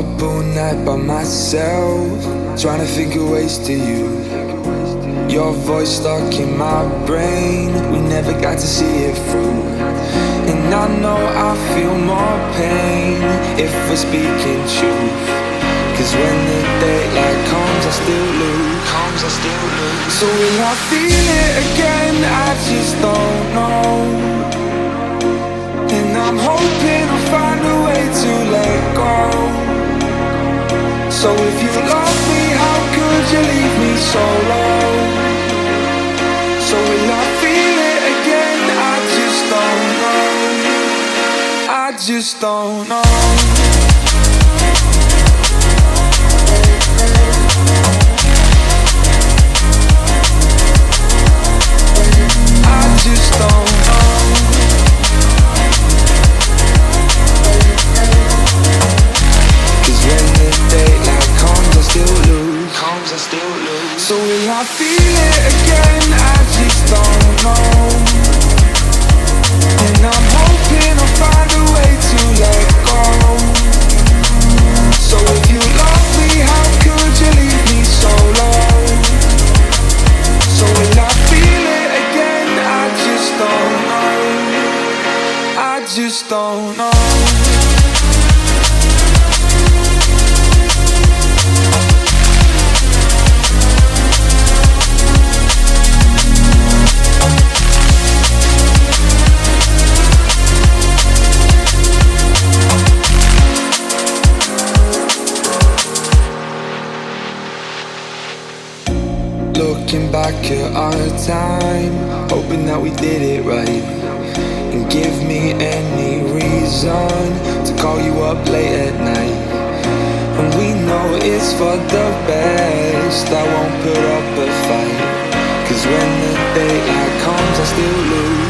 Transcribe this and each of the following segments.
Up all night by myself, trying to figure ways to you. Your voice stuck in my brain, we never got to see it through. And I know I feel more pain if we're speaking truth. Cause when the daylight comes I still lose. So will I feel it again? I just don't know. And I'm hoping I'll find a way to let go. So if you love me, how could you leave me so low? So will I feel it again? I just don't know. I just don't know. I just don't know. Cause when the daylight comes I still lose. So will I feel it again? I just don't know. And I'm hoping I'll find a way to let go. So if you love me, how could you leave me so low? So will I feel it again? I just don't know. I just don't know. Looking back at our time, hoping that we did it right. And give me any reason to call you up late at night. And we know it's for the best, I won't put up a fight. Cause when the daylight comes I still lose.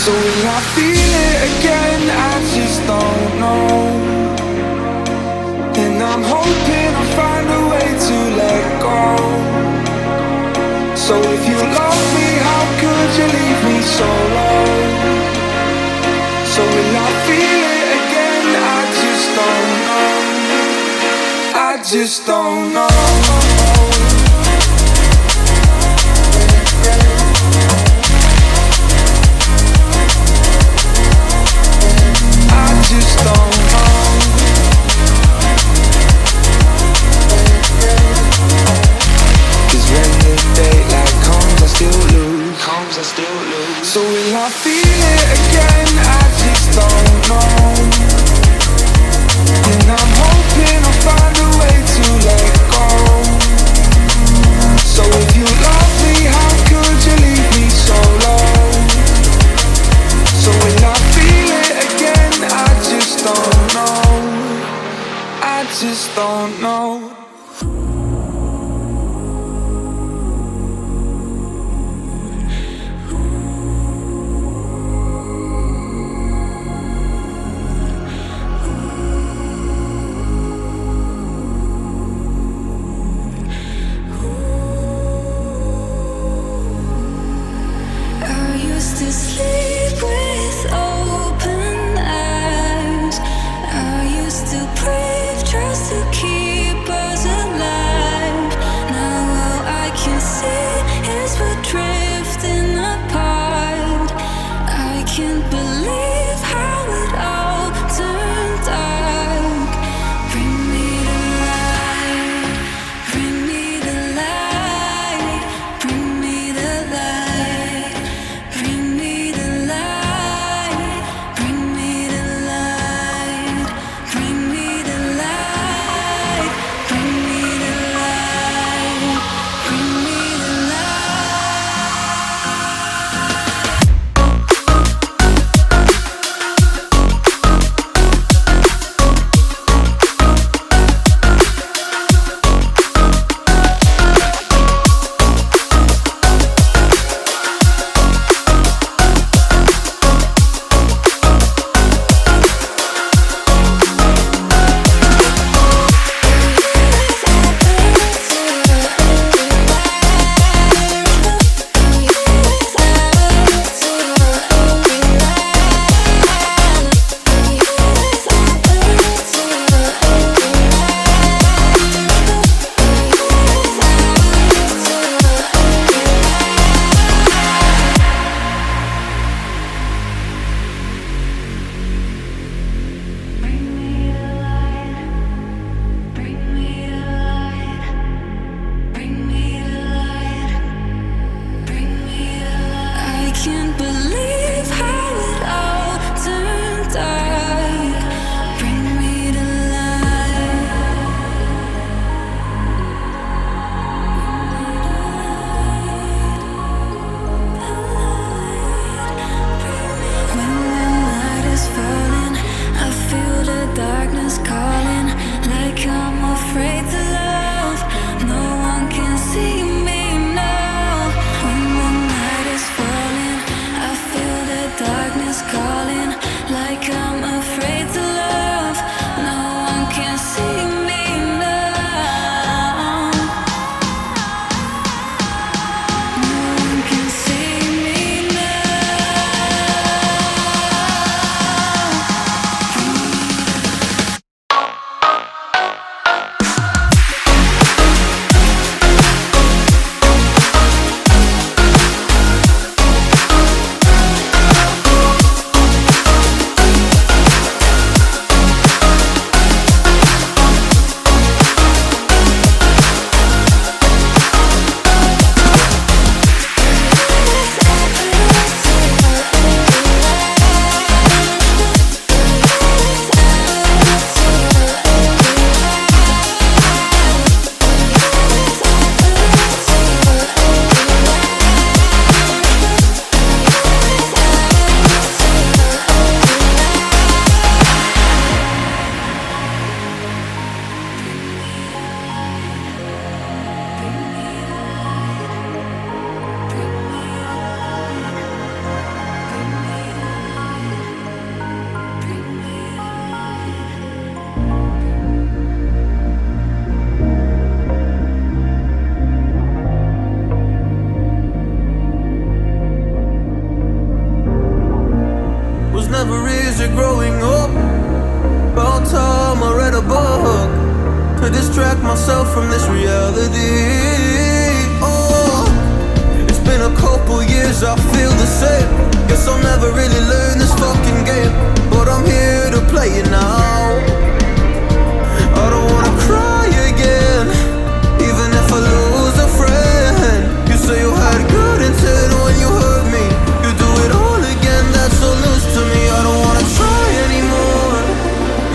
So will I feel it again? I just don't know. And I'm hoping I'll find a way to let go. So if you love me, how could you leave me so low? So will I feel it again? I just don't know. I just don't know. I just don't know. Cause when the daylight comes I still lose. So will I feel it again? I just don't know. And I'm hoping I'll find a way to let go. So if you love me, how could you leave me so low? So will I feel it again? I just don't know. I just don't know. Bring me the to distract myself from this reality. Oh, it's been a couple years, I feel the same. Guess I'll never really learn this fucking game, but I'm here to play it now. I don't wanna cry again, even if I lose a friend. You say you had good intent when you hurt me. You do it all again, that's so loose to me. I don't wanna try anymore.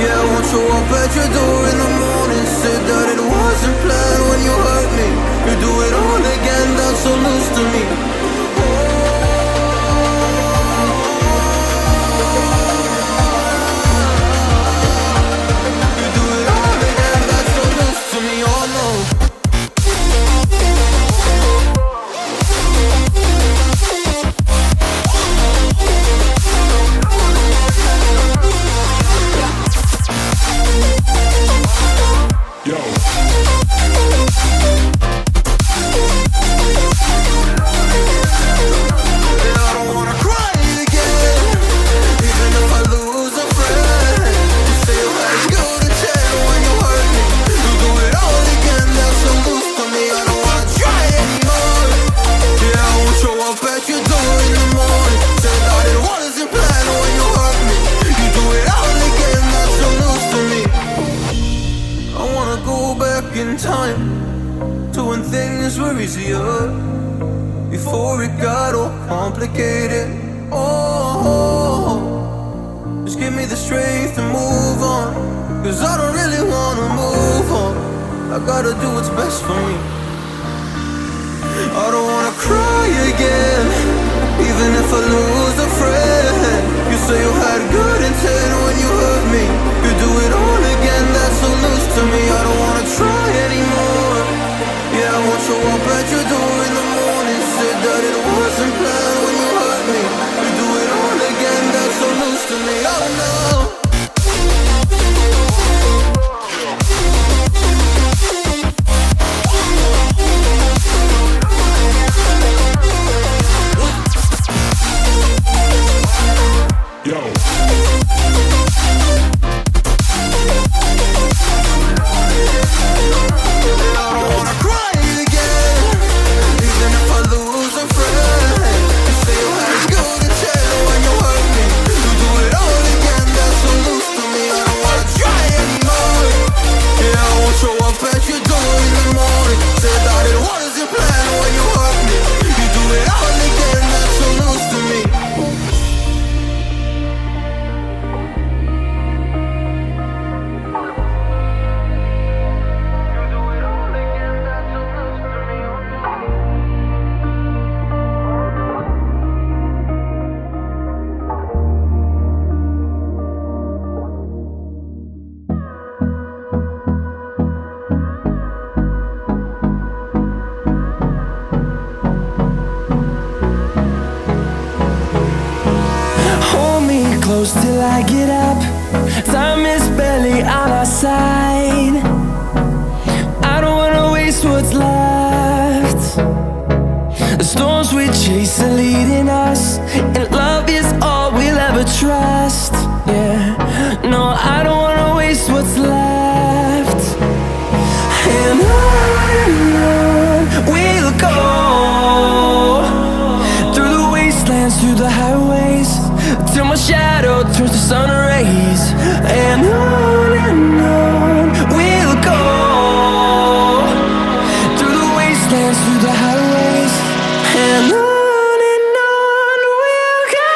Yeah, I won't show up at your door in the morning. Said that it wasn't planned when you hurt me. You do it all again, that's so loose to me. You do it all again, that's so loose to me. Oh no. Before it got all complicated. Oh, just give me the strength to move on, cause I don't really wanna move on. I gotta do what's best for me. I don't wanna cry again, even if I lose a friend. You say you had good intent when you hurt me. You do it all again, that's so loose to me. I don't wanna try anymore. Yeah, I won't show up at your door in the morning. Said that it wasn't planned when you hurt me. You do it all again, that's so loose to me. Oh no. Close till I get up. Time is barely on our side. I don't wanna waste what's left. The storms we chase are leading us, and love is all we'll ever trust. Yeah, no, I don't wanna waste what's left. And on we'll go, through the wastelands, through the highways, till my shadow turns to sun rays. And on we'll go, through the wastelands, through the highways. And on we'll go.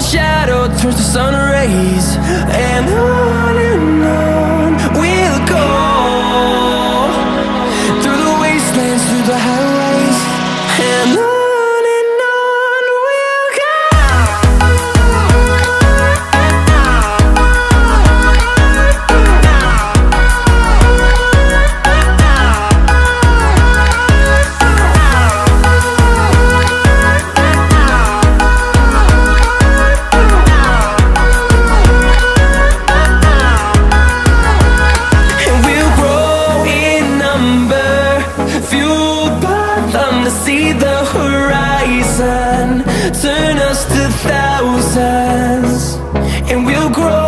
shadow turns to sun rays, and on we'll go, through the wastelands, through the highways, and on we'll go. See the horizon turn us to thousands, and we'll grow